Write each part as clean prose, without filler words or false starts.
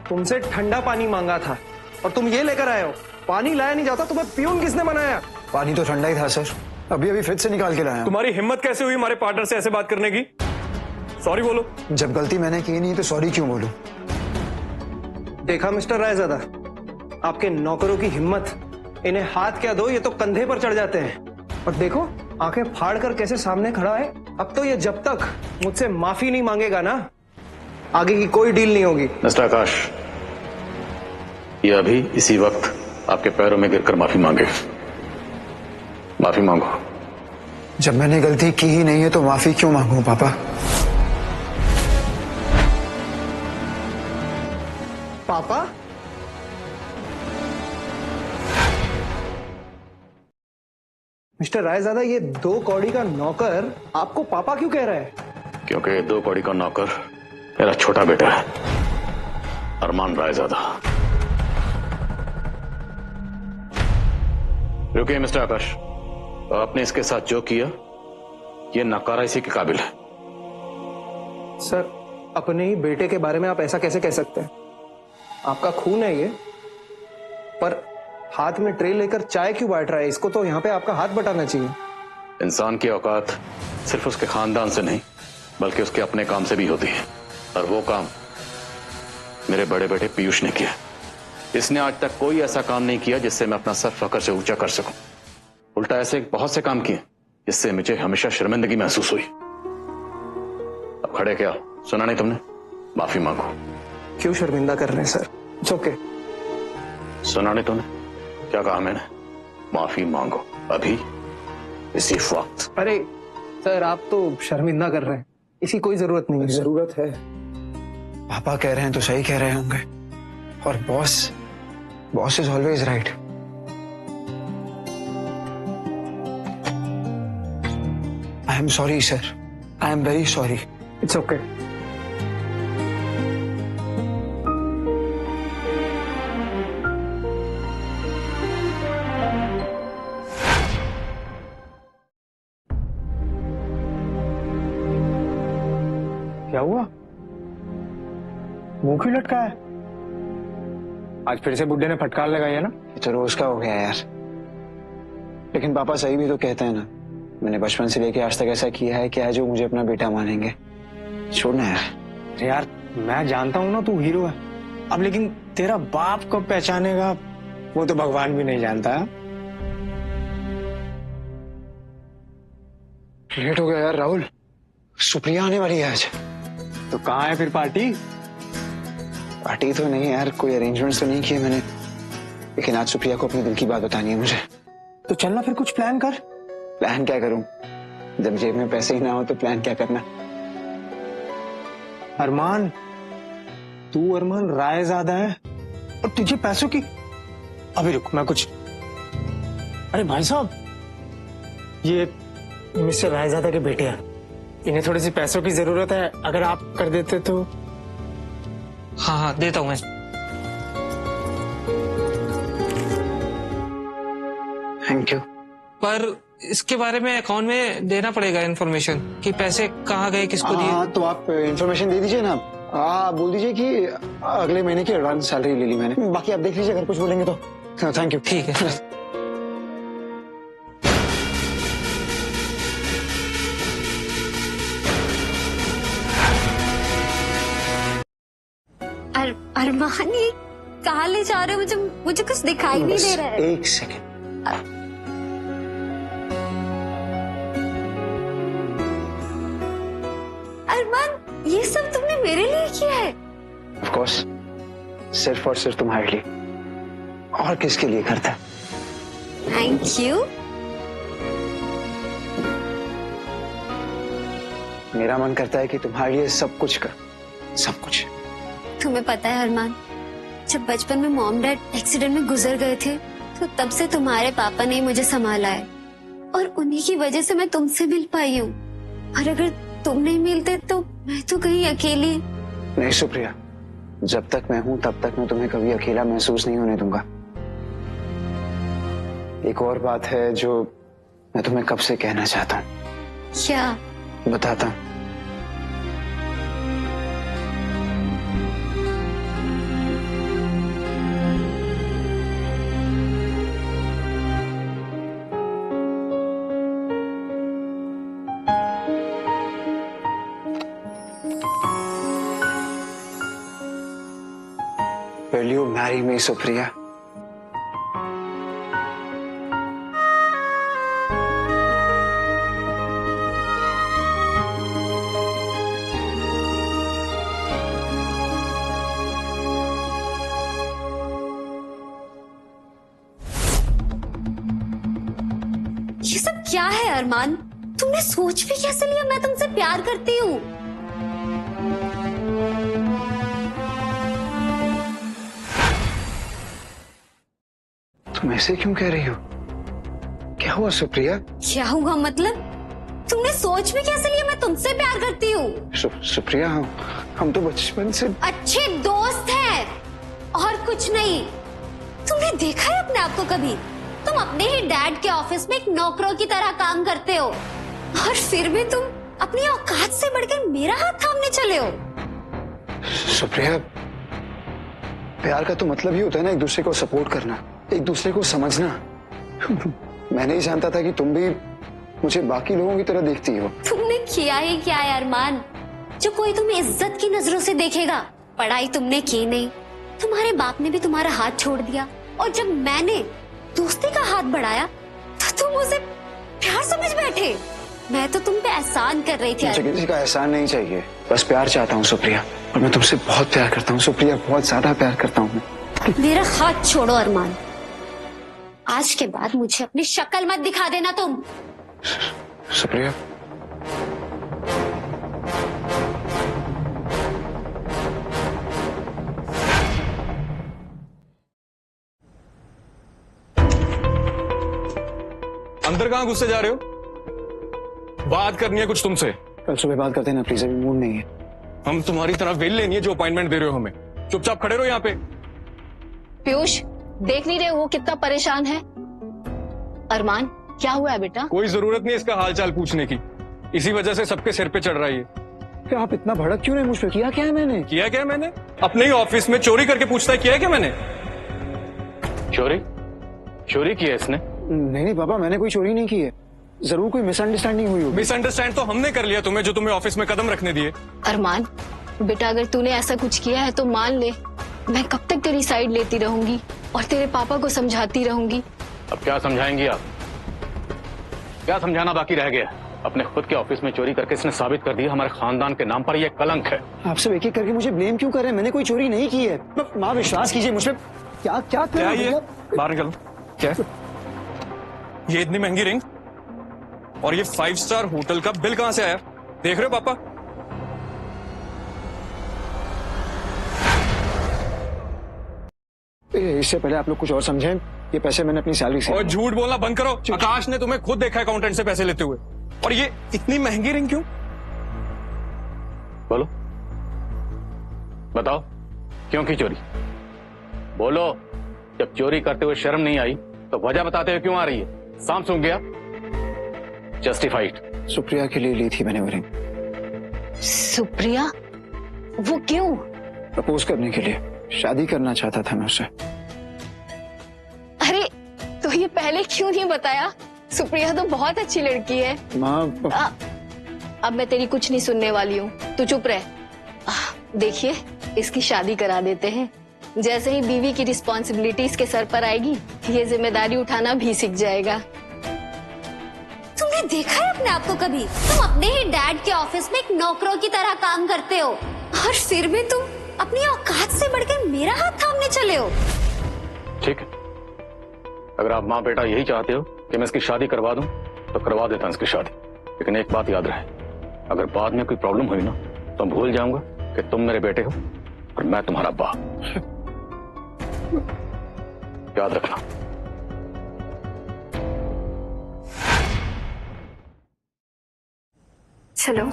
तुमसे ठंडा पानी मांगा था और तुम ये लेकर आए हो। पानी लाया नहीं जाता, तुम्हें पियून किसने बनाया? पानी तो ठंडा ही था सर, अभी अभी फ्रिज से निकाल के लाया। तुम्हारी हिम्मत कैसे हुई हमारे पार्टनर से ऐसे बात करने की? सॉरी बोलो। जब गलती मैंने की नहीं तो सॉरी क्यों बोलूं? देखा मिस्टर रायजादा, आपके नौकरों की हिम्मत। इन्हें हाथ क्या दो, ये तो कंधे पर चढ़ जाते हैं। और देखो आंखें फाड़ कर कैसे सामने खड़ा है। अब तो ये जब तक मुझसे माफी नहीं मांगेगा ना, आगे की कोई डील नहीं होगी। मिस्टर आकाश, ये अभी इसी वक्त आपके पैरों में गिरकर माफी मांगे। माफी मांगो। जब मैंने गलती की ही नहीं है तो माफी क्यों मांगू पापा? पापा? मिस्टर रायजादा, ये 2 कौड़ी का नौकर आपको पापा क्यों कह रहा है? क्योंकि 2 कौड़ी का नौकर मेरा छोटा बेटा है, अरमान रायजादा। रुकिए मिस्टर आकाश, आपने इसके साथ जो किया ये नकारा इसी के काबिल है। सर, अपने ही बेटे के बारे में आप ऐसा कैसे कह सकते हैं? आपका खून है ये, पर हाथ में ट्रे लेकर चाय क्यों बांट रहा है? इसको तो यहाँ पे आपका हाथ बटाना चाहिए। इंसान की औकात सिर्फ उसके खानदान से नहीं बल्कि उसके अपने काम से भी होती है, और वो काम मेरे बड़े बेटे पीयूष ने किया। इसने आज तक कोई ऐसा काम नहीं किया जिससे मैं अपना सर फख्र से ऊंचा कर सकूं। उल्टा ऐसे बहुत से काम किए जिससे मुझे हमेशा शर्मिंदगी महसूस हुई। अब खड़े क्या, सुना नहीं तुमने? माफी मांगो। क्यों शर्मिंदा कर रहे हैं सर? It's okay. सुना नहीं तुमने क्या कहा मैंने? माफी मांगो अभी इसी वक्त। अरे सर, आप तो शर्मिंदा कर रहे हैं, इसी कोई जरूरत नहीं है। जरूरत है। पापा कह रहे हैं तो सही कह रहे होंगे, और boss is always right. I am sorry sir, I am very sorry. It's okay. क्या हुआ? मुंह क्यों लटका है? आज फिर से बुड्ढे ने फटकार लगाई है ना? ये तो रोज का हो गया यार। लेकिन पापा सही भी तो कहते हैं ना, मैंने बचपन से लेके आज तक ऐसा किया है क्या जो मुझे अपना बेटा मानेंगे। छोड़ना यार। यार मैं जानता हूं ना तू हीरो है, अब लेकिन तेरा बाप कब पहचानेगा वो तो भगवान भी नहीं जानता। लेट हो गया यार राहुल, सुप्रिया आने वाली है आज। तो कहाँ है फिर पार्टी? पार्टी तो नहीं यार, कोई अरेंजमेंट्स तो नहीं किए मैंने, लेकिन आज सुप्रिया को अपने दिल की बात बतानी है मुझे। तो चलना फिर कुछ प्लान कर। प्लान क्या करूं, जब जेब में पैसे ही ना हो तो प्लान क्या करना। अरमान, तू अरमान रायजादा है और तुझे पैसों की। अभी रुक, मैं कुछ। अरे भाई साहब, ये मिस्टर रायजादा के बेटे हैं, इन्हें थोड़ी सी पैसों की जरूरत है, अगर आप कर देते तो। हाँ देता हूँ मैं। Thank you. पर इसके बारे में अकाउंट में देना पड़ेगा इन्फॉर्मेशन कि पैसे कहाँ गए, किसको दिए। हाँ तो आप इन्फॉर्मेशन दे दीजिए ना। हाँ बोल दीजिए कि अगले महीने की एडवांस सैलरी ले ली मैंने, बाकी आप देख लीजिए अगर कुछ बोलेंगे तो। Thank you. ठीक है। अरमान, ये कहाँ ले जा रहे हो? मुझे कुछ दिखाई नहीं दे रहा है। एक सेकंड। अरमान, ये सब तुमने मेरे लिए किया है? ऑफ कोर्स, सिर्फ और सिर्फ तुम्हारे लिए, और किसके लिए करता? Thank you. मेरा मन करता है कि तुम्हारे लिए सब कुछ कर, सब कुछ। तुम्हें पता है अरमान, जब बचपन में मॉम डैड एक्सीडेंट में गुजर गए थे तो तब से तुम्हारे पापा ने मुझे संभाला है, और उन्हीं की वजह से मैं तुमसे मिल पाई हूँ। और अगर तुम नहीं मिलते तो मैं तो कहीं अकेली। नहीं सुप्रिया, जब तक मैं हूँ तब तक मैं तुम्हें कभी अकेला महसूस नहीं होने दूंगा। एक और बात है जो मैं तुम्हें कब से कहना चाहता हूँ। क्या? बताता हूँ। marry me, Supriya? ये सब क्या है अरमान? तुमने सोच भी कैसे लिया मैं तुमसे प्यार करती हूँ? तुम ऐसे क्यों कह रही हो? क्या हुआ सुप्रिया? क्या हुआ मतलब? तुमने सोच भी कैसे लिया मैं तुमसे प्यार करती हूँ? सुप्रिया, हम तो बचपन से अच्छे दोस्त हैं और कुछ नहीं। तुमने देखा है अपने आप को कभी? तुम अपने ही डैड के ऑफिस में एक नौकरों की तरह काम करते हो और फिर भी तुम अपनी औकात से बढ़कर मेरा हाथ थामने चले हो। सुप्रिया, प्यार का तो मतलब ही होता है ना एक दूसरे को सपोर्ट करना, एक दूसरे को समझना। मैं नहीं जानता था कि तुम भी मुझे बाकी लोगों की तरह देखती हो। तुमने किया ही क्या है अरमान, जो कोई तुम्हें इज्जत की नजरों से देखेगा? पढ़ाई तुमने की नहीं, तुम्हारे बाप ने भी तुम्हारा हाथ छोड़ दिया, और जब मैंने दोस्ती का हाथ बढ़ाया तो तुम उसे प्यार समझ बैठे। मैं तो तुम पे एहसान कर रही थी। मुझे किसी का एहसान नहीं चाहिए, बस प्यार चाहता हूँ सुप्रिया, और मैं तुमसे बहुत प्यार करता हूँ सुप्रिया, बहुत ज्यादा प्यार करता हूँ मैं। मेरा हाथ छोड़ो अरमान, आज के बाद मुझे अपनी शक्ल मत दिखा देना तुम। सुप्रिया, अंदर कहाँ घुसते जा रहे हो? बात करनी है कुछ तुमसे। कल सुबह बात करते हैं ना प्लीज, अभी मूड नहीं है। हम तुम्हारी तरह वेल लेनी है जो अपॉइंटमेंट दे रहे हो हमें। चुपचाप खड़े रहो यहाँ पे। पीयूष, देख नहीं रहे वो कितना परेशान है? अरमान, क्या हुआ है बेटा? कोई जरूरत नहीं इसका हालचाल पूछने की, इसी वजह से सबके सिर पे चढ़ रहा है ये। क्या आप इतना भड़क क्यों नहीं मुझ पे? किया क्या है मैंने? किया क्या मैंने? अपने ही ऑफिस में चोरी करके पूछता है किया क्या मैंने? चोरी? चोरी की है इसने? नहीं पापा, मैंने कोई चोरी नहीं की है, जरूर कोई मिसअंडरस्टैंडिंग हुई होगी। मिसअंडरस्टैंड तो हमने कर लिया तुम्हें, जो तुम्हें ऑफिस में कदम रखने दिए। अरमान बेटा, अगर तूने ऐसा कुछ किया है तो मान ले, मैं कब तक तेरी साइड लेती रहूंगी और तेरे पापा को समझाती रहूंगी। अब क्या समझाएंगी आप? क्या समझाना बाकी रह गया? अपने खुद के ऑफिस में चोरी करके इसने साबित कर दिया हमारे खानदान के नाम पर ये कलंक है। आप सब एक एक करके मुझे ब्लेम क्यों कर रहे हैं? मैंने कोई चोरी नहीं की है। माँ, विश्वास कीजिए मुझ पे। क्या क्या कर क्या रहे ये? हो? बाहर निकलो। क्या है? ये इतनी महंगी रिंग और ये 5 स्टार होटल का बिल कहां से आया? देख रहे हो पापा? इससे पहले आप लोग कुछ और समझें, ये पैसे मैंने अपनी सैलरी से। और झूठ बोलना बंद करो। आकाश ने तुम्हें खुद देखा अकाउंटेंट से पैसे लेते हुए। और ये इतनी महंगी रिंग क्यों? बोलो, बताओ क्यों की चोरी? बोलो, जब चोरी करते हुए शर्म नहीं आई तो वजह बताते हुए क्यों आ रही है? सांप सूंघ गया? जस्टिफाइड। सुप्रिया के लिए ली थी मैंने वो रिंग। सुप्रिया? वो क्यों? प्रपोज करने के लिए, शादी करना चाहता था मैं उससे। अरे तो ये पहले क्यों नहीं बताया? सुप्रिया तो बहुत अच्छी लड़की है। माँ, अब मैं तेरी कुछ नहीं सुनने वाली हूँ, तू चुप रह। देखिए, इसकी शादी करा देते हैं, जैसे ही बीवी की रिस्पॉन्सिबिलिटी इसके सर पर आएगी, ये जिम्मेदारी उठाना भी सीख जाएगा। तुमने देखा है अपने आप को कभी? तुम अपने ही डैड के ऑफिस में एक नौकरों की तरह काम करते हो और फिर भी तुम अपनी औकात से बढ़कर मेरा हाथ थामने चले हो। ठीक है, अगर आप माँ बेटा यही चाहते हो कि मैं इसकी शादी करवा दूं तो करवा देता हूं इसकी शादी। लेकिन एक बात याद रहे, अगर बाद में कोई प्रॉब्लम हुई ना तो मैं भूल जाऊंगा कि तुम मेरे बेटे हो और मैं तुम्हारा बाप। याद रखना। चलो,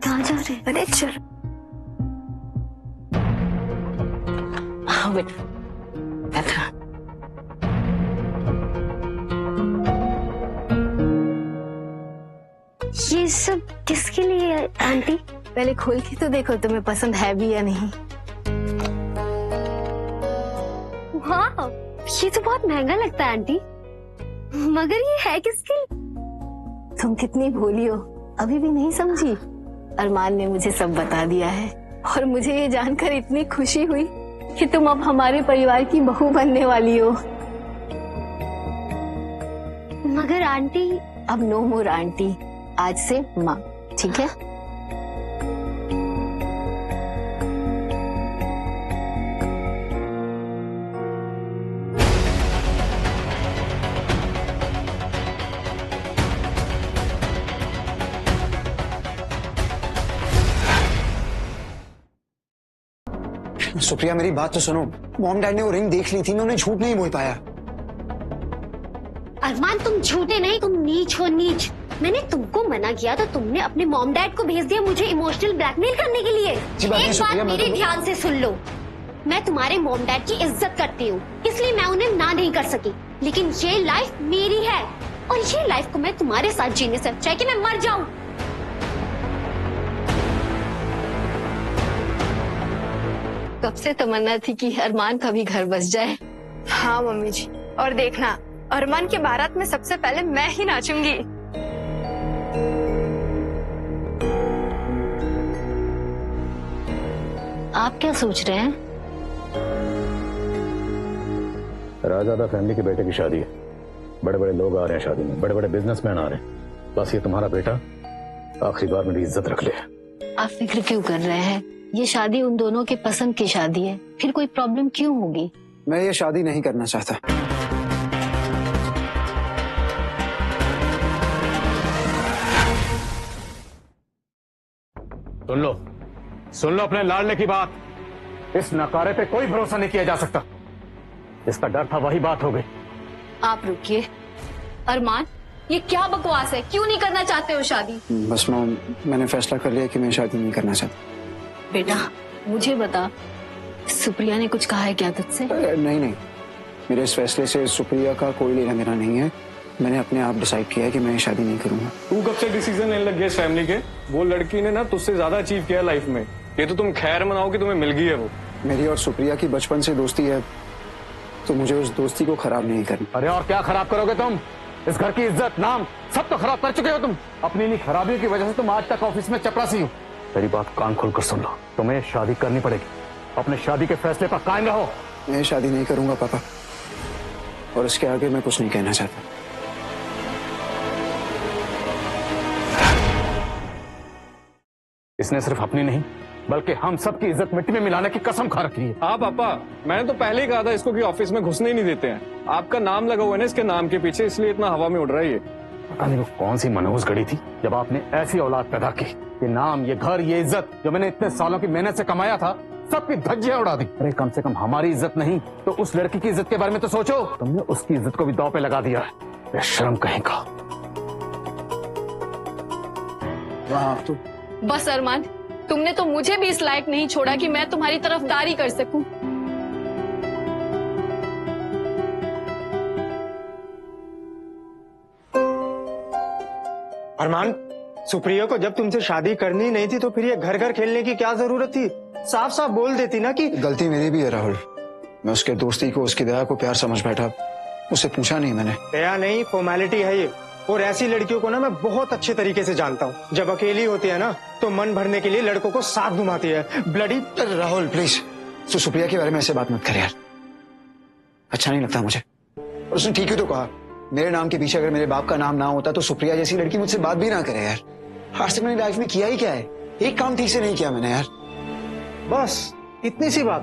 कहाँ जा रहे हैं? अरे चलो। हाँ बेटा, बैठा। ये सब किसके लिए है आंटी? पहले खोल के तो देखो तुम्हें पसंद है भी या नहीं। वाह, ये तो बहुत महंगा लगता है आंटी, मगर ये है किसके लिए? तुम कितनी भोली हो, अभी भी नहीं समझी? अरमान ने मुझे सब बता दिया है और मुझे ये जानकर इतनी खुशी हुई कि तुम अब हमारे परिवार की बहू बनने वाली हो। मगर आंटी, अब नो मोर आंटी, आज से माँ, ठीक है? सुप्रिया मेरी बात तो सुनो, मॉम डैड ने वो रिंग देख ली थी, मैं उन्हें झूठ नहीं बोल पाया। अरमान तुम झूठे नहीं, तुम नीच हो, नीच। मैंने तुमको मना किया तो तुमने अपने मॉम डैड को भेज दिया मुझे इमोशनल ब्लैकमेल करने के लिए। जी बात नहीं, एक सुप्रिया, बात मैं मेरे तो- ध्यान से सुन लो, मैं तुम्हारे मॉम डैड की इज्जत करती हूँ, इसलिए मैं उन्हें ना नहीं कर सकी। लेकिन ये लाइफ मेरी है और ये लाइफ को मैं तुम्हारे साथ जीने से अच्छा है कि मैं मर जाऊं। कब से तमन्ना थी कि अरमान का भी घर बस जाए। हाँ मम्मी जी, और देखना अरमान के बारात में सबसे पहले मैं ही नाचूंगी। आप क्या सोच रहे हैं? रायजादा फैमिली के बेटे की शादी है, बड़े बड़े लोग आ रहे हैं शादी में, बड़े बड़े बिजनेसमैन आ रहे हैं। बस ये तुम्हारा बेटा आखिरी बार मेरी इज्जत रख ले। आप फिक्र क्यों कर रहे हैं? ये शादी उन दोनों के पसंद की शादी है, फिर कोई प्रॉब्लम क्यों होगी? मैं ये शादी नहीं करना चाहता। सुन लो अपने लाडले की बात। इस नकारे पे कोई भरोसा नहीं किया जा सकता। इसका डर था वही बात हो गई। आप रुकिए। अरमान, ये क्या बकवास है? क्यों नहीं करना चाहते हो शादी? बस मॉम, मैंने फैसला कर लिया कि मैं शादी नहीं करना चाहता। बेटा मुझे बता, सुप्रिया ने कुछ कहा है क्या तुझसे? नहीं नहीं, मेरे इस फैसले से सुप्रिया का कोई लेना देना नहीं है। मैंने अपने आप डिसाइड किया है कि मैं शादी नहीं करूंगा। तू कब से डिसीजन लेने लग गया इस फैमिली के? वो लड़की ने ना तुझसे ज्यादा अचीव किया लाइफ में। ये तो तुम खैर मनाओ कि तुम्हें मिल गई है वो। मेरी और सुप्रिया की बचपन से दोस्ती है, तो मुझे उस दोस्ती को खराब नहीं करना। अरे और क्या खराब करोगे तुम? इस घर की इज्जत, नाम सब तो खराब कर चुके हो तुम। अपनी इन्हीं खराबियों की वजह से तुम आज तक ऑफिस में चपरासी हो। मेरी बात कान खोलकर सुन लो, तुम्हें शादी करनी पड़ेगी। अपने शादी के फैसले पर कायम रहो। मैं शादी नहीं करूंगा पापा, और इसके आगे मैं कुछ नहीं कहना चाहता। इसने सिर्फ अपनी नहीं बल्कि हम सब की इज्जत मिट्टी में मिलाने की कसम खा रखी है। हाँ पापा, मैंने तो पहले ही कहा था इसको कि ऑफिस में घुसने ही नहीं देते हैं। आपका नाम लगा हुआ है ना इसके नाम के पीछे, इसलिए इतना हवा में उड़ रहा है ये। पता नहीं वो कौन सी मनहूस घड़ी थी जब आपने ऐसी औलाद पैदा की। ये नाम, ये घर, ये इज्जत जो मैंने इतने सालों की मेहनत से कमाया था, सबकी धज्जियां उड़ा दी। अरे कम से कम हमारी इज्जत नहीं तो उस लड़की की इज्जत के बारे में तो सोचो। तुमने उसकी इज्जत को भी दांव पे लगा दिया है। बेशर्म कहीं का। वाह, तो बस अरमान, तुमने तो मुझे भी इस लायक नहीं छोड़ा कि मैं तुम्हारी तरफदारी कर सकूं। अरमान, सुप्रिया को जब तुमसे शादी करनी नहीं थी तो फिर ये घर घर खेलने की क्या जरूरत थी? साफ साफ बोल देती ना कि गलती मेरी भी है राहुल। मैं उसके दोस्ती को, उसकी दया को प्यार समझ बैठा, उसे पूछा नहीं मैंने। दया नहीं, फॉर्मेलिटी है ये। और ऐसी लड़कियों को ना मैं बहुत अच्छे तरीके से जानता हूँ। जब अकेली होती है ना तो मन भरने के लिए लड़कों को साथ घुमाती है। ब्लडी राहुल प्लीज, तू सुप्रिया के बारे में ऐसे बात मत कर यार, अच्छा नहीं लगता मुझे। और उसने ठीक ही तो कहा, मेरे नाम के पीछे अगर मेरे बाप का नाम ना होता तो सुप्रिया जैसी लड़की मुझसे बात भी ना करे यार। आज तक मैंने लाइफ में किया ही क्या है? एक काम ठीक से नहीं किया मैंने यार। बस इतनी सी बात।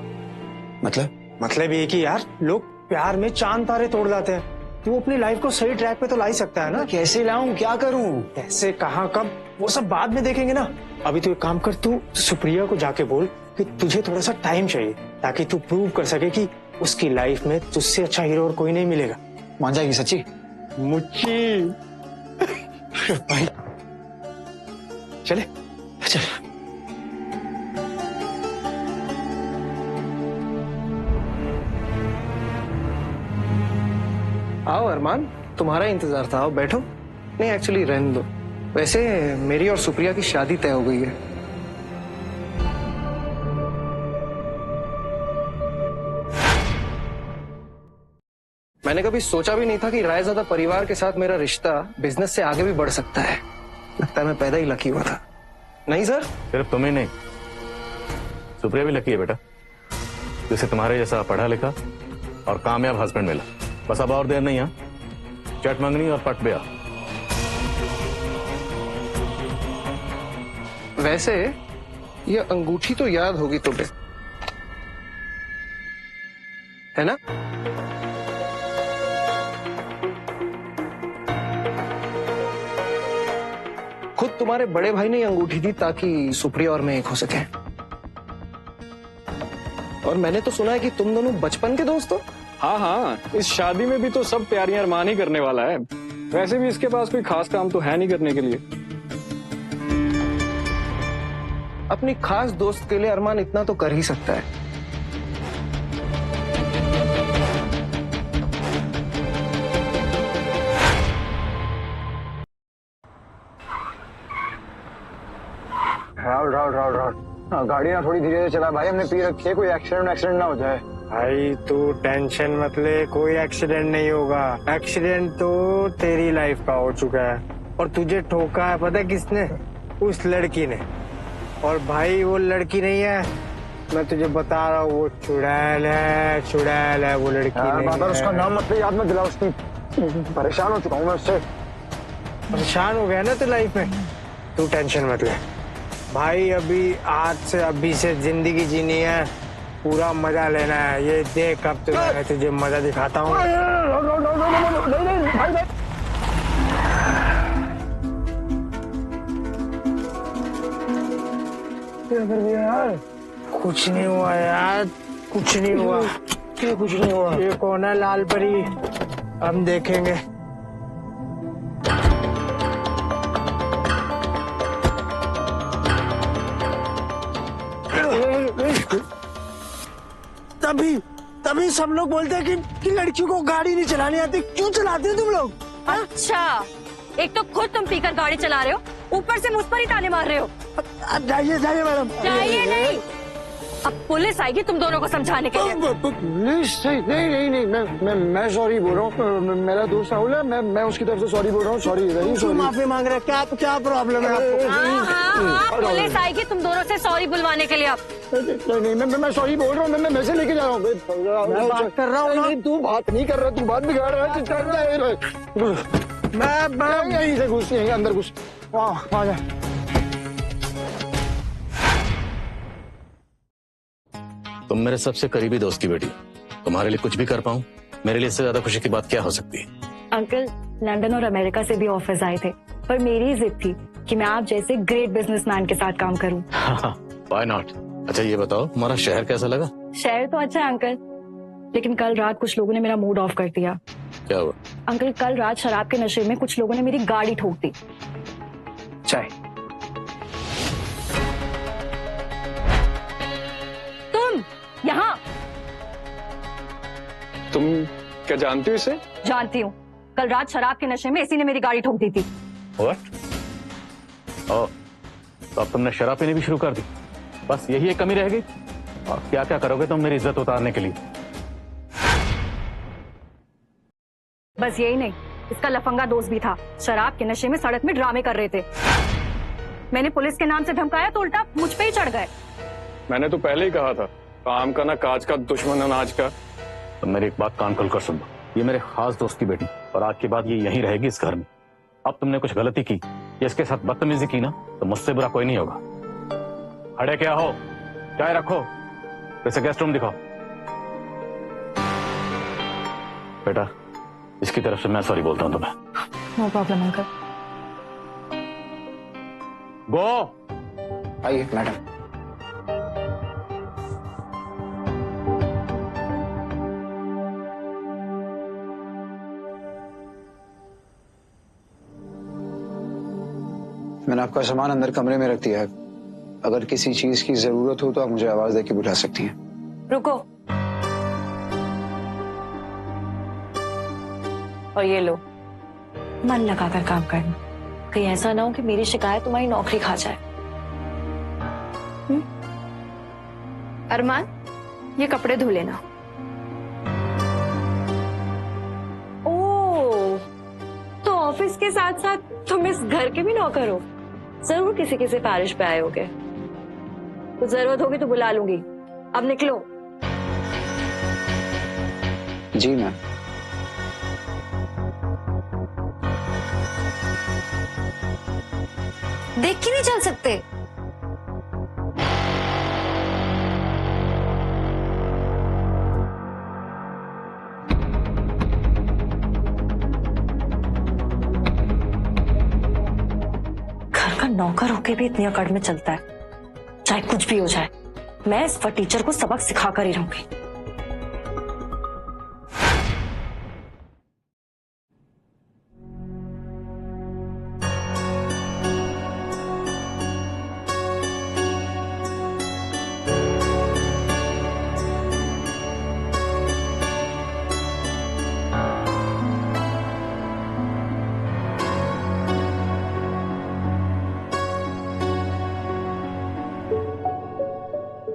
मतलब ये कि यार लोग प्यार में चांद तारे तोड़ लाते हैं। तू अपनी लाइफ को सही ट्रैक पे तो ला ही सकता है ना। कैसे लाऊं, क्या करूं? कैसे, कहाँ, कब, वो सब बाद में देखेंगे ना। अभी तू एक काम कर, तू सुप्रिया को जाके बोल कि तुझे थोड़ा सा टाइम चाहिए ताकि तू प्रूव कर सके कि उसकी लाइफ में तुझसे अच्छा हीरो और कोई नहीं मिलेगा। मान जाएगी सच्ची? मुच्ची भाई चले चल। आओ अरमान, तुम्हारा इंतजार था, आओ बैठो। नहीं एक्चुअली रहने दो। वैसे मेरी और सुप्रिया की शादी तय हो गई है। मैंने कभी सोचा भी नहीं था कि रायजादा परिवार के साथ मेरा रिश्ता बिजनेस से आगे भी बढ़ सकता है। लगता है मैं पैदा ही लकी हुआ था। नहीं सर? सिर्फ तुम्हें नहीं, सुप्रिया भी लकी है बेटा। जिसे तुम्हारे जैसा पढ़ा लिखा और कामयाब हस्बैंड मिला। बस अब और देर नहीं है, चट मंगनी और पट ब्याह। वैसे ये अंगूठी तो याद होगी तुम्हें, है ना? खुद तुम्हारे बड़े भाई ने अंगूठी दी ताकि सुप्रिया और मैं एक हो सके। और मैंने तो सुना है कि तुम दोनों बचपन के दोस्त हो। हाँ हाँ, इस शादी में भी तो सब प्यारी अरमान ही करने वाला है। वैसे भी इसके पास कोई खास काम तो है नहीं करने के लिए। अपनी खास दोस्त के लिए अरमान इतना तो कर ही सकता है। राहुल, गाड़ी ना थोड़ी धीरे से चला भाई, हमने पी रखी है, कोई एक्सीडेंट ना हो जाए। भाई तू टेंशन मत ले, कोई एक्सीडेंट नहीं होगा। एक्सीडेंट तो तेरी लाइफ का हो चुका है और तुझे ठोका है पता है किसने? उस लड़की ने। और भाई वो लड़की नहीं है, मैं तुझे बता रहा हूँ, वो चुड़ैल है वो लड़की नहीं है। उसका नाम मत ले, याद मत दिला उसकी। परेशान हो चुका हूँ मैं उससे। परेशान हो गया ना तू लाइफ में, तू टेंशन मत ले भाई। अभी से जिंदगी जीनी है, पूरा मजा लेना है। ये देख अब मैं तुझे मजा दिखाता हूँ। कुछ नहीं हुआ यार, कुछ नहीं हुआ। क्या कुछ नहीं हुआ? ये कौन है लाल परी? हम देखेंगे। तभी सब लोग बोलते हैं कि लड़कियों को गाड़ी नहीं चलानी आती। क्यों चलाते हो तुम लोग? अच्छा, एक तो खुद तुम पीकर गाड़ी चला रहे हो, ऊपर से मुझ पर ही ताने मार रहे हो। जाइए मैडम। चाहिए नहीं, अब पुलिस आएगी तुम दोनों को समझाने के लिए। पुलिस? नहीं, मैं सॉरी बोल रहा हूँ। मेरा दोस्त राहुल है, मैं उसकी तरफ से सॉरी बोल रहा हूँ। Sorry, very sorry. माफी मांग रहे हैं? क्या प्रॉब्लम है आपको? हाँ, पुलिस आएगी तुम दोनों से सॉरी बुलवाने के लिए। अब नहीं, मैं सॉरी बोल रहा हूँ। मैं मैसेज लेके जा रहा हूँ। मैं बात कर रहा हूँ ना। तू बात नहीं कर रहा, तू बात बिगाड़ रहा है। मैं यहीं से घुस, यहीं अंदर घुस। आ जा। तुम मेरे सबसे करीबी दोस्त की बेटी, तुम्हारे लिए कुछ भी कर पाऊं, मेरे लिए इससे ज्यादा खुशी की बात क्या हो सकती है? अंकल, लंदन और अमेरिका से भी ऑफर्स आए थे, पर मेरी जिद थी कि मैं आप जैसे ग्रेट बिजनेसमैन के साथ काम करूं। Why not? अच्छा ये बताओ, तुम्हारा शहर कैसा लगा? शहर तो अच्छा है अंकल, लेकिन कल रात कुछ लोगों ने मेरा मूड ऑफ कर दिया। क्या हुआ? अंकल, कल रात शराब के नशे में कुछ लोगों ने मेरी गाड़ी ठोक दी। चाय। यहाँ? तुम क्या जानती हो इसे? जानती हूँ, कल रात शराब के नशे में इसी ने मेरी गाड़ी ठोक दी थी। What? तो अब तुमने शराब पीनी भी शुरू कर दी? बस यही एक कमी रह गई? और क्या क्या करोगे तुम मेरी इज्जत उतारने के लिए? बस यही नहीं, इसका लफंगा दोस्त भी था, शराब के नशे में सड़क में ड्रामे कर रहे थे। मैंने पुलिस के नाम से धमकाया तो उल्टा मुझ पे ही चढ़ गए। मैंने तो पहले ही कहा था, काम का ना काज का, दुश्मन अनाज का। तो मेरी एक बात कान खोलकर सुन लो, ये मेरे खास दोस्त की बेटी, और आज के बाद ये यहीं रहेगी इस घर में। अब तुमने कुछ गलती की या इसके साथ बदतमीजी की ना, तो मुझसे बुरा कोई नहीं होगा। खड़े क्या हो? चाय रखो, वैसे गेस्ट रूम दिखाओ। बेटा, इसकी तरफ से मैं सॉरी बोलता हूं तुम्हें। No problem uncle. गो। आइए मैडम। मैंने आपका सामान अंदर कमरे में रख दिया है, अगर किसी चीज की जरूरत हो तो आप मुझे आवाज देके बुला सकती हैं। रुको, और ये लो, मन लगाकर काम करना, कहीं ऐसा ना हो कि मेरी शिकायत तुम्हारी नौकरी खा जाए। अरमान, ये कपड़े धो लेना। ओह, तो ऑफिस के साथ साथ तुम इस घर के भी नौकर हो? जरूर किसी की सिफारिश पे आए होगे, कुछ जरूरत होगी तो बुला लूंगी। अब निकलो। जी मैम। देख के नहीं चल सकते? घर का नौकर होके भी इतनी अकड़ में चलता है। चाहे कुछ भी हो जाए, मैं इस टीचर को सबक सिखा कर ही रहूंगी।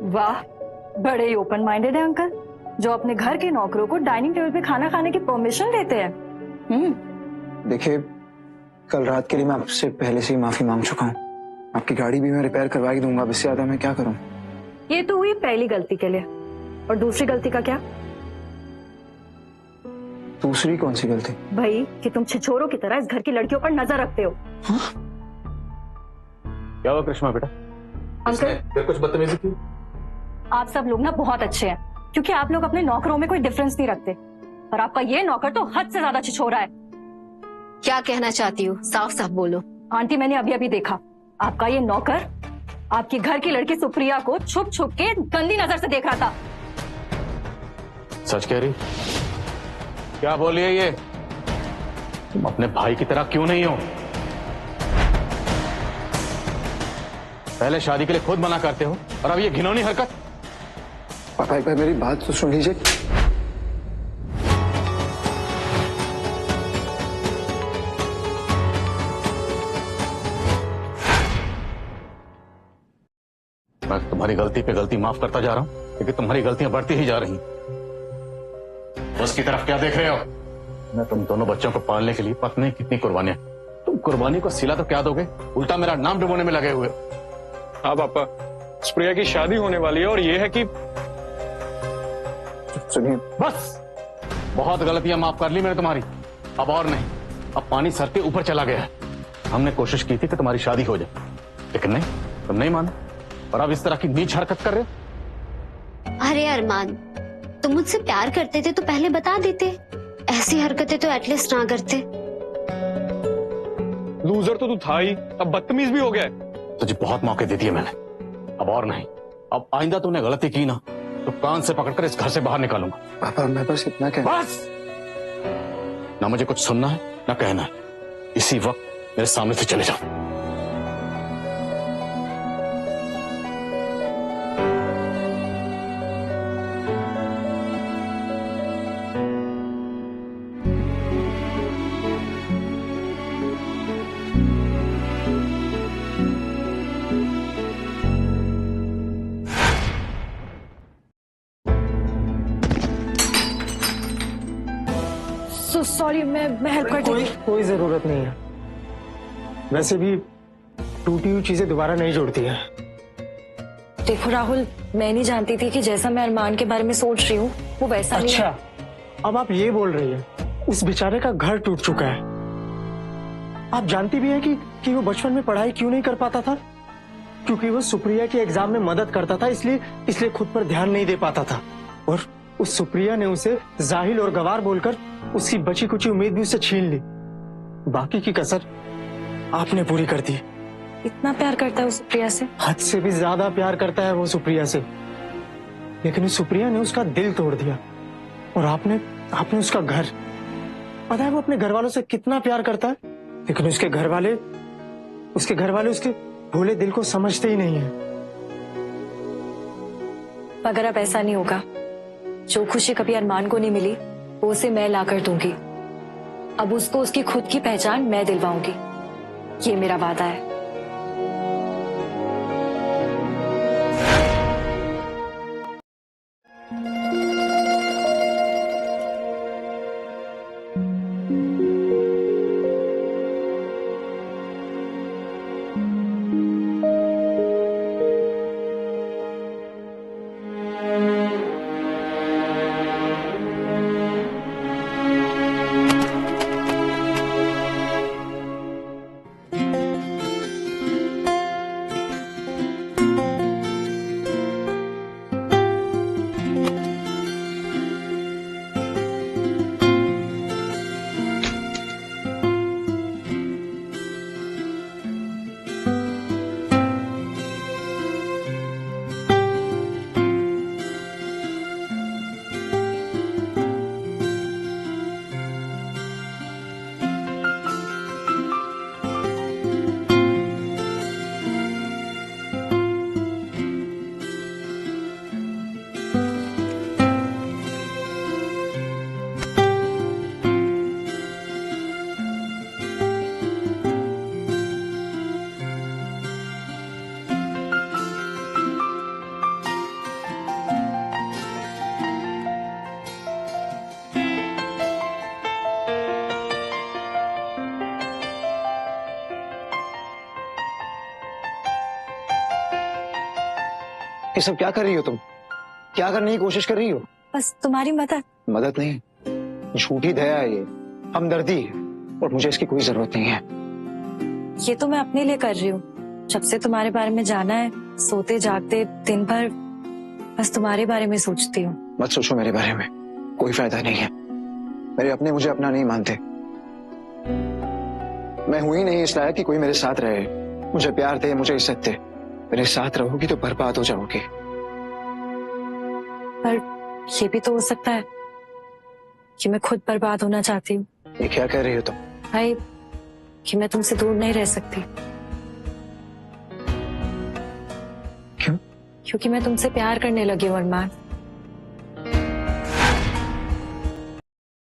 वाह, बड़े ही ओपन माइंडेड है अंकल, जो अपने घर के नौकरों को डाइनिंग टेबल पे खाना खाने की परमिशन देते हैं। देखिए, कल रात के लिए मैं आपसे पहले से ही माफी मांग चुका हूँ। आपकी गाड़ी भी मैं रिपेयर करवा ही दूंगा। अब इससे ज्यादा मैं क्या करूँ? ये तो हुई पहली गलती के लिए, और दूसरी गलती का क्या? दूसरी कौन सी गलती? भाई कि तुम छिछोरों की तरह इस घर की लड़कियों पर नजर रखते हो। क्या हुआ कृष्णा बेटा? अंकल, फिर कुछ बदतमीजी की? आप सब लोग ना बहुत अच्छे हैं, क्योंकि आप लोग अपने नौकरों में कोई डिफरेंस नहीं रखते, और आपका ये नौकर तो हद से ज्यादा छिछोरा है। क्या कहना चाहती हो? साफ साफ बोलो। आंटी, मैंने अभी अभी देखा, आपका ये नौकर आपकी घर की लड़की सुप्रिया को छुप छुप के गंदी नजर से देख रहा था। सच कह रही? क्या बोली है ये? तुम अपने भाई की तरह क्यों नहीं हो? पहले शादी के लिए खुद मना करते हो, और अब ये घिनौनी हरकत। पापा एक बार मेरी बात तो सुन लीजिए। मैं तुम्हारी गलती पे गलती माफ करता जा रहा हूं, क्योंकि तुम्हारी गलतियां बढ़ती ही जा रही। उसकी तरफ क्या देख रहे हो? मैं तुम दोनों बच्चों को पालने के लिए पत्नी कितनी कुर्बानियां। तुम कुर्बानी को सिला तो क्या दोगे, उल्टा मेरा नाम डुबोने में लगे हुए। हाँ पापा, सुप्रिया की शादी होने वाली है, और ये है कि सुनिए, बस बहुत गलतियां माफ कर ली मैंने तुम्हारी, अब और नहीं। अब पानी सर के ऊपर चला गया है। हमने कोशिश की थी कि तुम्हारी शादी हो जाए, लेकिन नहीं, तुम नहीं माने, और अब इस तरह की नीच हरकत कर रहे हो। अरे अरमान, तुम मुझसे प्यार करते थे तो पहले बता देते, ऐसी हरकतें तो एटलीस्ट ना करते। लूजर तो तू था ही, अब बदतमीज भी हो गया। तुझे बहुत मौके दे दिए मैंने, अब और नहीं। अब आइंदा तूने गलती की ना, तो कान से पकड़कर इस घर से बाहर निकालूंगा। पापा मैं बस इतना कह। बस, ना मुझे कुछ सुनना है ना कहना है। इसी वक्त मेरे सामने से चले जाओ। सॉरी, मैं हेल्प कर कोई कोई जरूरत नहीं है। वैसे भी टूटी हुई चीजें दोबारा नहीं जोड़ती है। देखो राहुल, मैं नहीं जानती थी कि जैसा मैं अरमान के बारे में सोच रही हूँ वो वैसा नहीं है। अच्छा, अब आप ये बोल रही है उस बेचारे का घर टूट चुका है। आप जानती भी है कि वो बचपन में पढ़ाई क्यों नहीं कर पाता था? क्योंकि वो सुप्रिया के एग्जाम में मदद करता था, इसलिए खुद पर ध्यान नहीं दे पाता था। और उस सुप्रिया ने उसे जाहिल और गवार बोलकर उसकी बची कुची उम्मीद भी उससे छीन ली। बाकी की कसर आपने पूरी कर दी। इतना प्यार करता है वो सुप्रिया से? हद से भी ज्यादा प्यार करता है वो सुप्रिया से, लेकिन उस सुप्रिया ने उसका दिल तोड़ दिया। और आपने उसका घर, पता है वो अपने घर वालों से कितना प्यार करता है, लेकिन उसके घर वाले उसके भोले दिल को समझते ही नहीं है। अगर अब ऐसा नहीं होगा, जो खुशी कभी अरमान को नहीं मिली वो उसे मैं ला कर दूंगी। अब उसको उसकी खुद की पहचान मैं दिलवाऊंगी, ये मेरा वादा है। ये सब क्या कर रही हो तुम? क्या करने की कोशिश कर रही हो? बस तुम्हारी मदद। मदद नहीं, झूठी दया है ये, हमदर्दी है, और मुझे इसकी कोई जरूरत नहीं है। ये तो मैं अपने लिए कर रही हूँ। जब से तुम्हारे बारे में जाना है, सोते जागते दिन भर बस तुम्हारे बारे में सोचती हूँ। मत सोचो मेरे बारे में, कोई फायदा नहीं है। मेरे अपने मुझे अपना नहीं मानते। मैं हुई नहीं इस लायक कि कोई मेरे साथ रहे, मुझे प्यार दे, मुझे इज्जत दे। मेरे साथ रहोगी तो बर्बाद हो जाओगी। पर ये भी तो हो सकता है कि मैं खुद बर्बाद होना चाहती हूँ। ये क्या कह रही हो तुम? भाई कि मैं तुमसे दूर नहीं रह सकती। क्यों? क्योंकि मैं तुमसे प्यार करने लगी हूँ अरमान।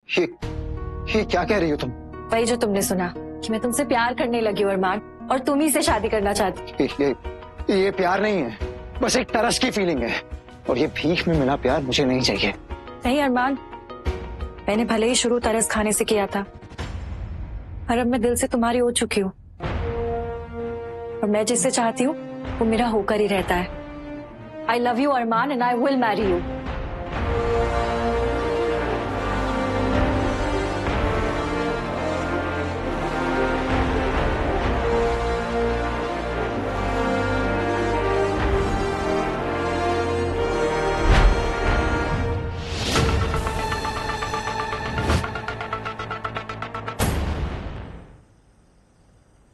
ये क्या कह रही हो तुम? वही जो तुमने सुना कि मैं तुमसे प्यार करने लगी हूँ अरमान, और तुम ही से शादी करना चाहती। ये प्यार नहीं है, बस एक तरस की फीलिंग है, और ये भीख में मिला प्यार मुझे नहीं चाहिए। नहीं अरमान, मैंने भले ही शुरू तरस खाने से किया था, पर अब मैं दिल से तुम्हारी हो चुकी हूँ, और मैं जिससे चाहती हूँ वो मेरा होकर ही रहता है। I love you Armaan and I will marry you.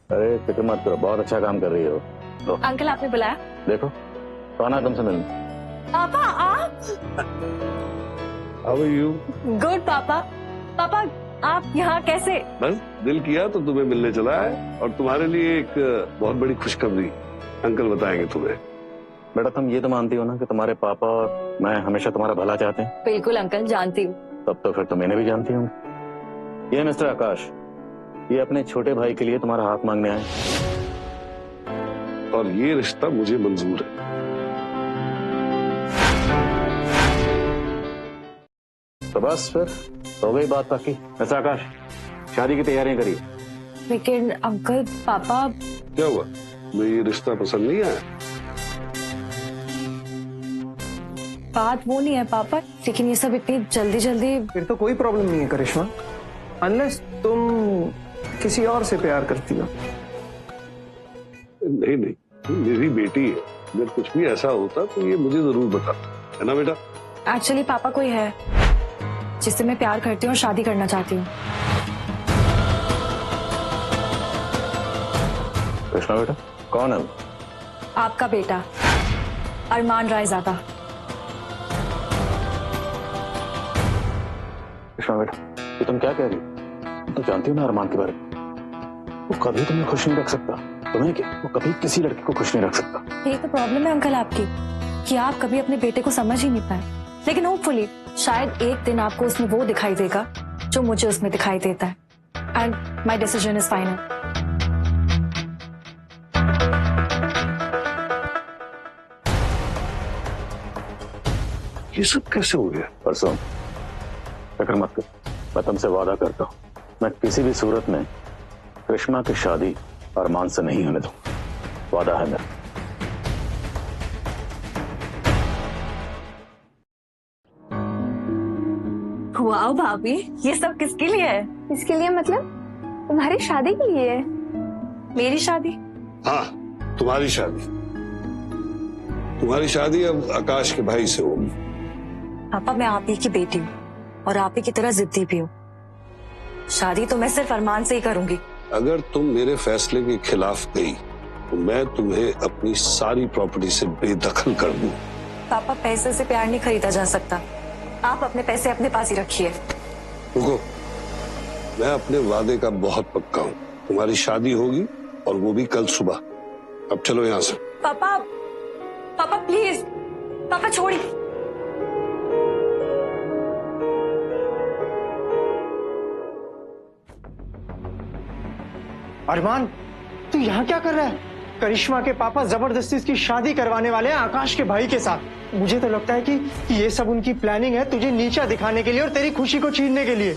अरे फिक्र मत करो, बहुत अच्छा काम कर रही हो। तो अंकल आपने बुलाया? देखो कौन है तुमसे मिलने। पापा आप? How are you? गुड पापा। पापा आप यहाँ कैसे? बस दिल किया तो तुम्हें मिलने चला है, और तुम्हारे लिए एक बहुत बड़ी खुशखबरी अंकल बताएंगे तुम्हें। बेटा तुम ये तो मानती हो ना कि तुम्हारे पापा और मैं हमेशा तुम्हारा भला चाहते हैं? बिल्कुल अंकल, जानती हूँ। तब तो फिर तुम इन्हें भी जानती हो। ये मिस्टर आकाश, ये अपने छोटे भाई के लिए तुम्हारा हाथ मांगने आए, और ये रिश्ता मुझे मंजूर है। तो बस फिर हो गई बात बाकी। मिस्टर आकाश, शादी की तैयारियां करिए। लेकिन अंकल पापा। क्या हुआ, मुझे ये रिश्ता पसंद नहीं आया? बात वो नहीं है पापा, लेकिन ये सब इतनी जल्दी जल्दी। फिर तो कोई प्रॉब्लम नहीं है करिश्मा, अनलेस तुम किसी और से प्यार करती हो। नहीं नहीं, मेरी बेटी है, अगर कुछ भी ऐसा होता तो ये मुझे जरूर बता, है ना बेटा? एक्चुअली पापा कोई है जिससे मैं प्यार करती हूँ और शादी करना चाहती हूँ। कृष्णा बेटा, कौन है वो? आपका बेटा अरमान रायजादा। कृष्णा बेटा, ये तुम क्या कह रही हो? तुम जानती हो ना अरमान के बारे में, वो कभी तुम्हें खुश नहीं रख सकता। तुम्हें क्या, वो कभी किसी लड़की को खुश नहीं रख सकता। यही तो प्रॉब्लम है अंकल आपकी, कि आप कभी अपने बेटे को समझ ही नहीं पाए। लेकिन होपफुली शायद एक दिन आपको उसमें वो दिखाई देगा जो मुझे उसमें दिखाई देता है। And my decision is final. ये सब कैसे हो गया? परसों फिक्र मत कर, मैं तुमसे वादा करता हूँ, मैं किसी भी सूरत में कृष्णा की शादी अरमान से नहीं होने दूंगा। वादा है मेरा। वाओ भाभी, ये सब किसके लिए है? इसके लिए मतलब तुम्हारी शादी के लिए है। मेरी शादी? हाँ, तुम्हारी शादी। तुम्हारी शादी अब आकाश के भाई से होगी। पापा मैं आप ही की बेटी हूँ और आप ही की तरह जिद्दी भी हूँ। शादी तो मैं सिर्फ अरमान से ही करूंगी। अगर तुम मेरे फैसले के खिलाफ गई तो मैं तुम्हें अपनी सारी प्रॉपर्टी से बेदखल कर दूं। पापा पैसे से प्यार नहीं खरीदा जा सकता। आप अपने पैसे अपने पास ही रखिए। रुको, मैं अपने वादे का बहुत पक्का हूँ। तुम्हारी शादी होगी और वो भी कल सुबह। अब चलो यहाँ से। पापा, पापा प्लीज, पापा छोड़िए। अरमान, तू यहाँ क्या कर रहा है? करिश्मा के पापा जबरदस्ती इसकी शादी करवाने वाले हैं आकाश के भाई के साथ। मुझे तो लगता है कि ये सब उनकी प्लानिंग है तुझे नीचा दिखाने के लिए और तेरी खुशी को छीनने के लिए।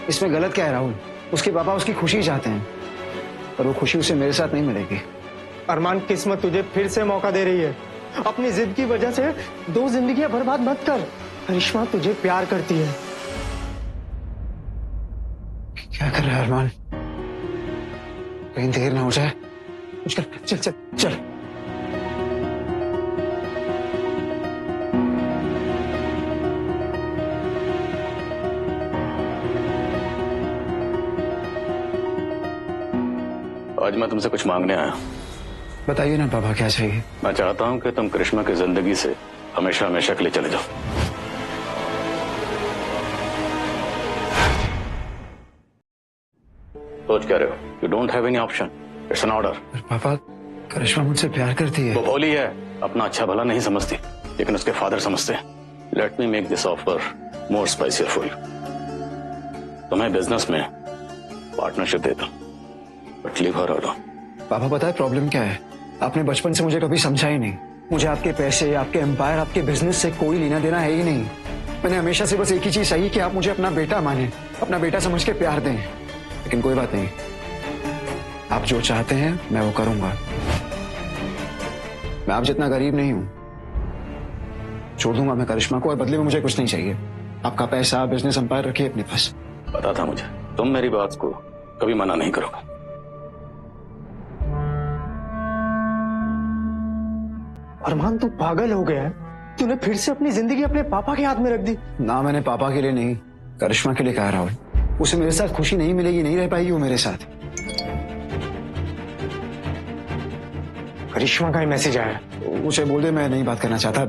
इसमें गलत क्या है राहुल? उसके पापा उसकी खुशी चाहते हैं, पर वो खुशी उसे मेरे साथ नहीं मिलेगी। अरमान, किस्मत तुझे फिर से मौका दे रही है। अपनी जिद की वजह से 2 जिंदगियां बर्बाद मत कर। करिश्मा तुझे प्यार करती है। क्या कर रहा है अरमान? कहीं देर ना हो जाए। चल चल चल चल। आज मैं तुमसे कुछ मांगने आया। बताइए ना पापा, क्या चाहिए? मैं चाहता हूं कि तुम करिश्मा की जिंदगी से हमेशा हमेशा के लिए चले जाओ। सोच क्या रहे हो? You don't have any option, it's an order. पापा, करिश्मा मुझसे प्यार करती है। वो भोली है, अपना अच्छा भला नहीं समझती, लेकिन उसके फादर समझते हैं। Let me make this offer more spicier for you. तुम्हें बिजनेस में पार्टनरशिप देता हूं, बट लीव हर अलोन। पापा, पता है प्रॉब्लम क्या है? आपने बचपन से मुझे कभी समझा ही नहीं। मुझे आपके पैसे, आपके एम्पायर, आपके बिजनेस से कोई लेना देना है ही नहीं। मैंने हमेशा से बस एक ही चीज सही कि आप मुझे अपना बेटा माने, अपना बेटा समझ के प्यार दें। लेकिन कोई बात नहीं, आप जो चाहते हैं मैं वो करूंगा। मैं आप जितना गरीब नहीं हूं। छोड़ दूंगा मैं करिश्मा को, और बदले में मुझे कुछ नहीं चाहिए। आपका पैसा, बिजनेस एम्पायर रखिए अपने पास। पता था मुझे, तुम मेरी बात को कभी मना नहीं करोगे। अरमान, तू पागल हो गया है? तूने फिर से अपनी जिंदगी अपने पापा के हाथ में रख दी। ना, मैंने पापा के लिए नहीं, करिश्मा के लिए कह रहा हूं। उसे मेरे साथ खुशी नहीं मिलेगी, नहीं रह पाएगी वो मेरे साथ। करिश्मा का ही मैसेज आया। उसे बोल दे मैं नहीं बात करना चाहता।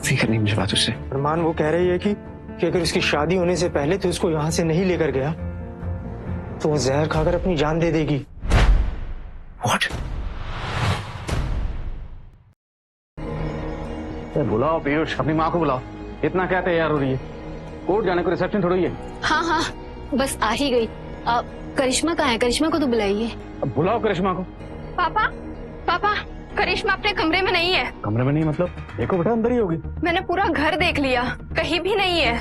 फिक्र नहीं मुझे बात उससे। अरमान, वो कह रही है कि अगर उसकी शादी होने से पहले तो उसको यहाँ से नहीं लेकर गया तो वो जहर खाकर अपनी जान दे देगी। What? बुलाओ पीयूष, अपनी माँ को बुलाओ। इतना क्या तैयार हो रही है? कोर्ट जाने को रिसेप्शन थोड़ी है। हाँ हाँ, बस आ ही गई। करिश्मा कहाँ है? करिश्मा को तो बुलाइए। अब बुलाओ करिश्मा को। पापा, पापा, करिश्मा अपने कमरे में नहीं है। कमरे में नहीं मतलब? देखो बेटा, अंदर ही होगी। मैंने पूरा घर देख लिया, कहीं भी नहीं है।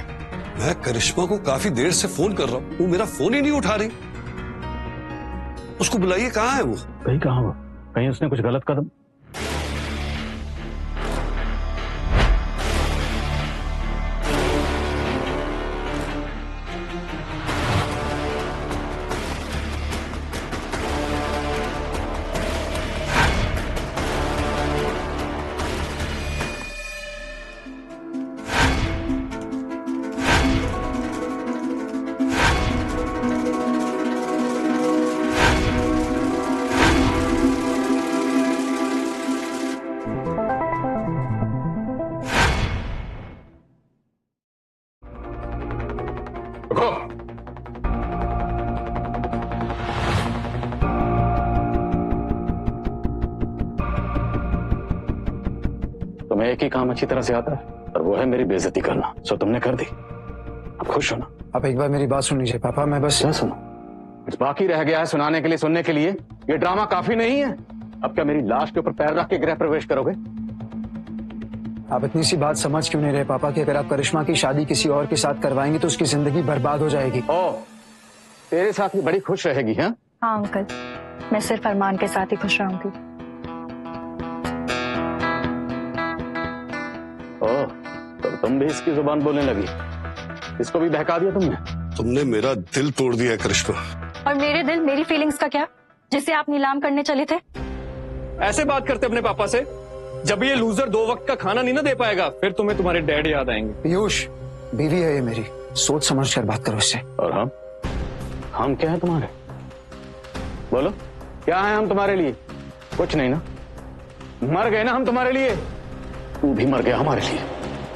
मैं करिश्मा को काफी देर से फोन कर रहा हूँ, वो मेरा फोन ही नहीं उठा रही। उसको बुलाइए, कहाँ है वो? कहीं कहाँ वो? कहीं उसने कुछ गलत कदम। तुम्हें एक ही काम अच्छी तरह से आता है, और वो है मेरी बेइज्जती करना। सो तुमने कर दी, अब खुश हो ना? आप एक बार मेरी बात सुन लीजिए पापा। मैं बस क्या सुनो? कुछ बाकी रह गया है सुनाने के लिए, सुनने के लिए? ये ड्रामा काफी नहीं है? अब क्या मेरी लाश के ऊपर पैर रख के गृह प्रवेश करोगे? आप इतनी सी बात समझ क्यों नहीं रहे पापा कि अगर आप करिश्मा की शादी किसी और के साथ करवाएंगे तो उसकी जिंदगी बर्बाद हो जाएगी। ओ, तेरे साथ भी बड़ी खुश रहेगी? हैं? हाँ अंकल, मैं सिर्फ अरमान के साथ ही खुश रहूंगी। ओह, तो तुम भी इसकी जुबान बोलने लगी? इसको भी बहका दिया तुमने? तुमने मेरा दिल तोड़ दिया करिश्मा। और मेरे दिल, मेरी फीलिंग्स का क्या, जिसे आप नीलाम करने चले थे? ऐसे बात करते अपने पापा से? जब ये लूजर 2 वक्त का खाना नहीं ना दे पाएगा, फिर तुम्हें तुम्हारे डैड याद आएंगे। पीयूष, बीवी है ये मेरी, सोच समझ कर बात करो इससे। और हम क्या है तुम्हारे? बोलो, क्या है हम तुम्हारे लिए? कुछ नहीं ना? मर गए ना हम तुम्हारे लिए? तू भी मर गया हमारे लिए।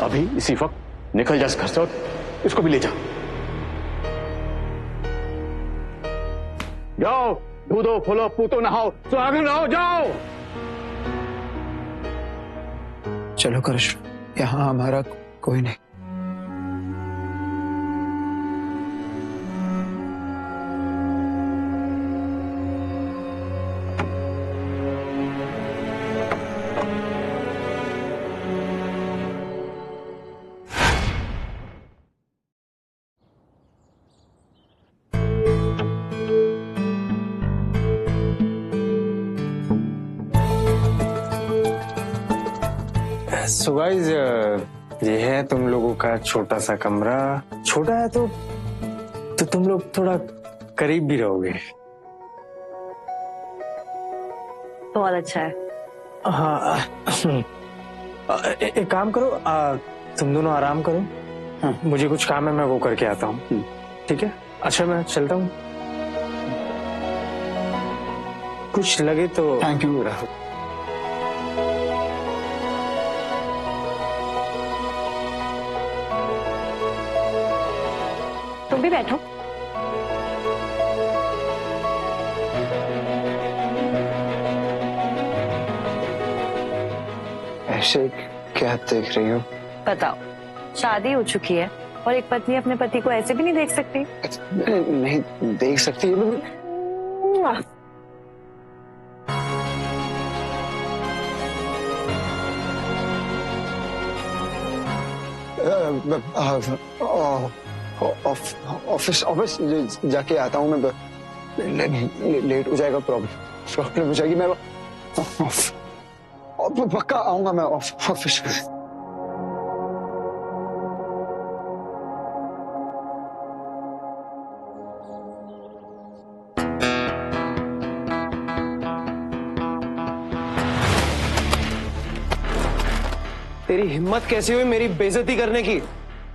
अभी इसी वक्त निकल जा इस घर से, और इसको भी ले जाओ। जाओ, दूधो फूलो पूतो नहाओ, सुहागिन रहो, जाओ। चलो करिश्मा, यहाँ हमारा कोई नहीं। सो गाइस, ये है तुम लोगों का छोटा सा कमरा। छोटा है तो तुम लोग थोड़ा करीब भी रहोगे। बहुत अच्छा है। हाँ, एक काम करो, तुम दोनों आराम करो। हाँ, मुझे कुछ काम है, मैं वो करके आता हूँ। ठीक है? अच्छा, मैं चलता हूँ। कुछ लगे तो थैंक यू राहुल। तुम भी बैठो। ऐसे क्या देख रही हो? बताओ, शादी हो चुकी है और एक पत्नी अपने पति को ऐसे भी नहीं देख सकती? नहीं देख सकती। ऑफिस ऑफिस जाके आता हूँ मैं। लेट हो जाएगा, प्रॉब्लम हो जाएगी। मैं पक्का आऊंगा मैं ऑफिस में। तेरी हिम्मत कैसी हुई मेरी बेइज्जती करने की,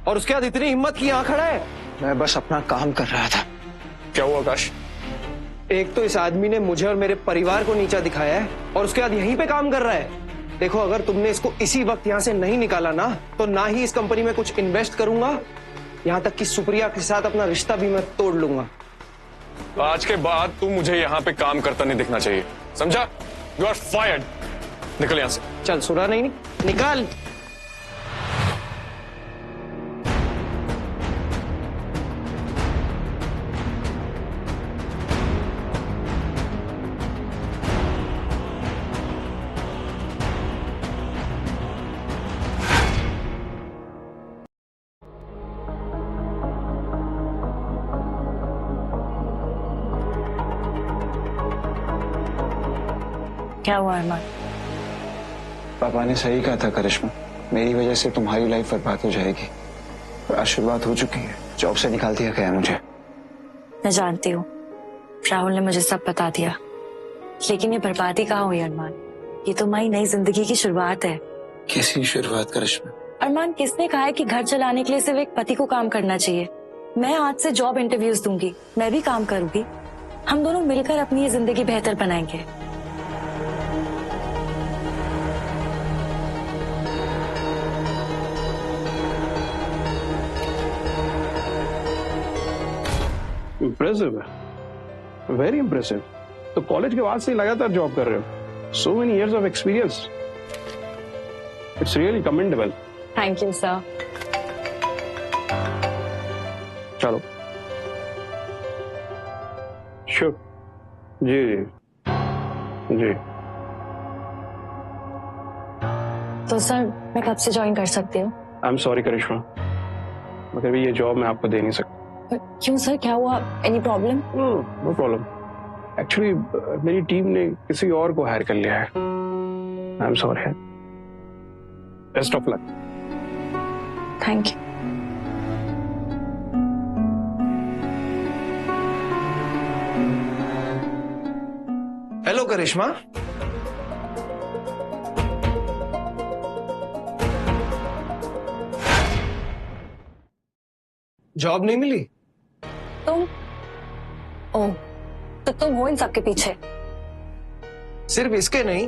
और उसके बाद इतनी हिम्मत की यहाँ खड़ा है? मैं बस अपना काम कर रहा था। क्या हुआ आकाश? एक तो इस आदमी ने मुझे और मेरे परिवार को नीचा दिखाया है, और उसके बाद यहीं पे काम कर रहा है। देखो, अगर तुमने इसको इसी वक्त यहाँ से नहीं निकाला ना, तो ना ही इस कंपनी में कुछ इन्वेस्ट करूंगा, यहाँ तक कि सुप्रिया के साथ अपना रिश्ता भी मैं तोड़ लूंगा। आज के बाद तू मुझे यहाँ पे काम करता नहीं दिखना चाहिए, समझा? You are fired. निकल यहाँ से। चल, सुना नहीं? निकाल। क्या हुआ अरमान? पापा ने सही कहा था करिश्मा, मेरी वजह से तुम्हारी लाइफ बर्बाद हो जाएगी। और आज शुरुआत हो चुकी है। जॉब से निकाल दिया गया मुझे। मैं जानती हूँ, राहुल ने मुझे सब बता दिया, लेकिन ये बर्बादी कहाँ हुई अरमान? ये तो हमारी नई जिंदगी की शुरुआत है। कैसी शुरुआत करिश्मा? अरमान, किसने कहा है कि घर चलाने के लिए सिर्फ एक पति को काम करना चाहिए? मैं आज से जॉब इंटरव्यूज दूंगी, मैं भी काम करूंगी। हम दोनों मिलकर अपनी ये जिंदगी बेहतर बनाएंगे। इम्प्रेसिव है, वेरी इम्प्रेसिव। तो कॉलेज के बाद से लगातार जॉब कर रहे हो। So many years of experience, it's really commendable. Thank you sir. चलो, श्योर। जी जी। तो सर, मैं कब से ज्वाइन कर सकती हूँ? आई एम सॉरी करिश्मा, मगर भी ये जॉब मैं आपको दे नहीं सकता। क्यों सर, क्या हुआ? Any problem? No problem. Actually मेरी टीम ने किसी और को हायर कर लिया है। I am sorry. Best of luck. Thank you. Hello Karishma. Job नहीं मिली? तुम? ओह, तो तुम हो इन सब के पीछे? सिर्फ इसके नहीं,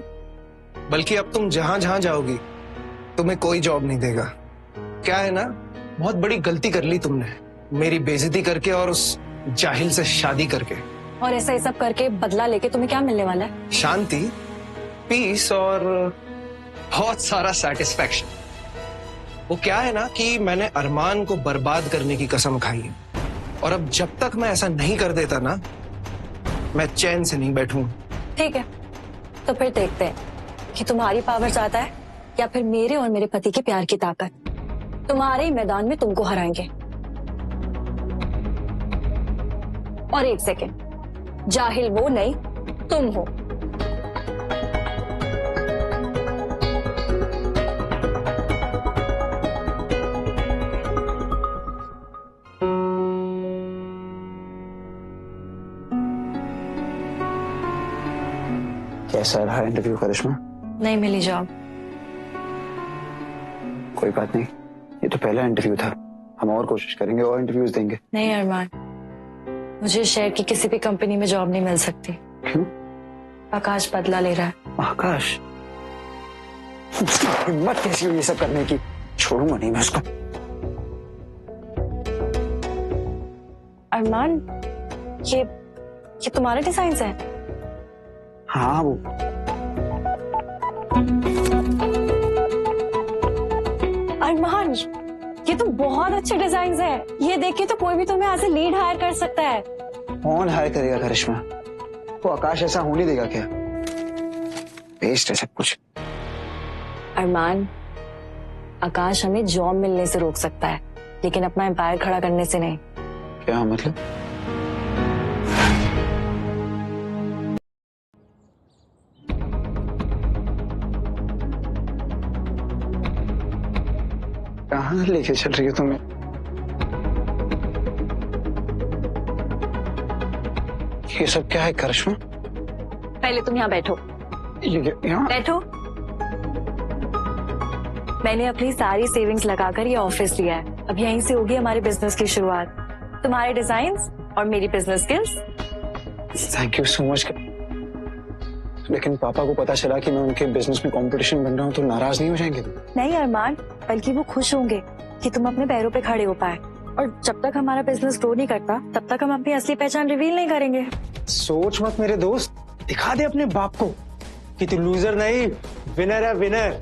बल्कि अब तुम जहां जहां जाओगी तुम्हें कोई जॉब नहीं देगा। क्या है ना, बहुत बड़ी गलती कर ली तुमने, मेरी बेइज्जती करके और उस जाहिल से शादी करके। और ऐसा ही सब करके बदला लेके तुम्हें क्या मिलने वाला है? शांति, पीस और बहुत सारा सेटिस्फैक्शन। वो क्या है ना कि मैंने अरमान को बर्बाद करने की कसम खाई है, और अब जब तक मैं ऐसा नहीं कर देता ना, मैं चैन से नहीं बैठूंगा। ठीक है, तो फिर देखते हैं कि तुम्हारी पावर ज्यादा है या फिर मेरे और मेरे पति के प्यार की ताकत। तुम्हारे ही मैदान में तुमको हराएंगे। और एक सेकेंड, जाहिल वो नहीं, तुम हो। कैसा रहा इंटरव्यू करिश्मा? नहीं मिली जॉब। कोई बात नहीं, ये तो पहला इंटरव्यू था, हम और कोशिश करेंगे और इंटरव्यूज देंगे। नहीं अरमान, मुझे शहर की किसी भी कंपनी में जॉब नहीं मिल सकती। क्यों? आकाश बदला ले रहा है। आकाश? उसकी हिम्मत कैसी हुई ये सब करने की? छोड़ूंगा नहीं मैं उसको। अरमान, ये तुम्हारे डिजाइन है? हाँ वो अरमान, ये तो बहुत अच्छे डिजाइन है। ये देख के तो कोई भी तुम्हें एज ए लीड हायर कर सकता है। कौन हायर करेगा करिश्मा? वो आकाश ऐसा होने देगा क्या? वेस्ट है सब कुछ। अरमान, आकाश हमें जॉब मिलने से रोक सकता है, लेकिन अपना एम्पायर खड़ा करने से नहीं। क्या मतलब? कहाँ लेके चल रही हो तुम्हें? ये सब क्या है करिश्मा? पहले तुम यहाँ बैठो। यहाँ बैठो। मैंने अपनी सारी सेविंग्स लगाकर ये ऑफिस लिया है। अब यहीं से होगी हमारे बिजनेस की शुरुआत। तुम्हारे डिजाइन्स और मेरी business skills. Thank you so much. लेकिन पापा को पता चला कि मैं उनके बिजनेस में कंपटीशन बन रहा हूँ तो नाराज नहीं हो जाएंगे? नहीं अरमान, बल्कि वो खुश होंगे कि तुम अपने पैरों पे खड़े हो पाए। और जब तक हमारा बिजनेस ग्रो नहीं करता तब तक हम अपनी असली पहचान रिवील नहीं करेंगे। सोच मत मेरे दोस्त, दिखा दे अपने बाप को कि तू लूजर नहीं, विनर है, विनर।